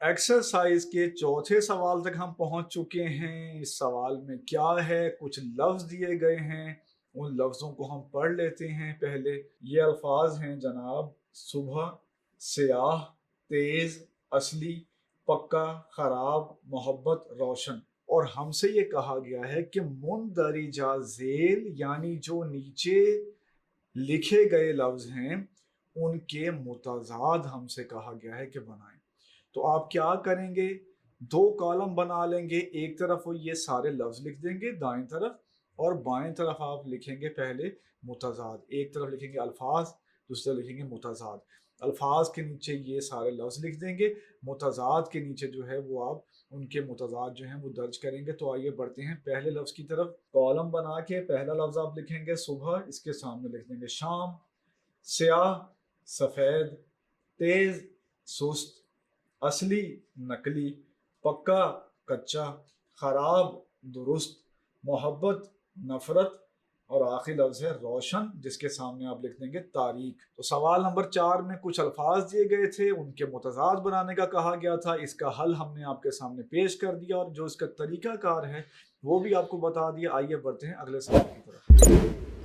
Exercise के चौथे सवाल तक हम पहुंच चुके हैं। इस सवाल में क्या है, कुछ लफ्ज दिए गए हैं, उन लफ्जों को हम पढ़ लेते हैं। पहले ये अल्फाज हैं जनाब: सुबह, स्याह, तेज, असली, पक्का, खराब, मोहब्बत, रोशन। और हमसे ये कहा गया है कि मुंदरिजा झेल यानी जो नीचे लिखे गए लफ्ज हैं उनके मुतजाद हमसे कहा गया है कि बनाएं। तो आप क्या करेंगे, दो कॉलम बना लेंगे। एक तरफ वो ये सारे लफ्ज लिख देंगे दाएं तरफ, और बाएं तरफ आप लिखेंगे पहले मुतजाद। एक तरफ लिखेंगे अल्फाज, दूसरी तरफ लिखेंगे मुतजाद। अल्फाज के नीचे ये सारे लफ्ज लिख देंगे, मुतजाद के नीचे जो है वो आप उनके मुतजाद जो हैं वो दर्ज करेंगे। तो आइए बढ़ते हैं पहले लफ्ज की तरफ। कॉलम बना के पहला लफ्ज आप लिखेंगे सुबह, इसके सामने लिख देंगे शाम। स्याह सफ़ेद, तेज सुस्त, असली नकली, पक्का कच्चा, खराब दुरुस्त, मोहब्बत नफरत, और आखिरी लफ्ज है रोशन, जिसके सामने आप लिख देंगे तारीख। तो सवाल नंबर 4 में कुछ अल्फाज दिए गए थे, उनके मुतजाद बनाने का कहा गया था। इसका हल हमने आपके सामने पेश कर दिया, और जो इसका तरीकाकार है वो भी आपको बता दिया। आइए बढ़ते हैं अगले सवाल की तरफ।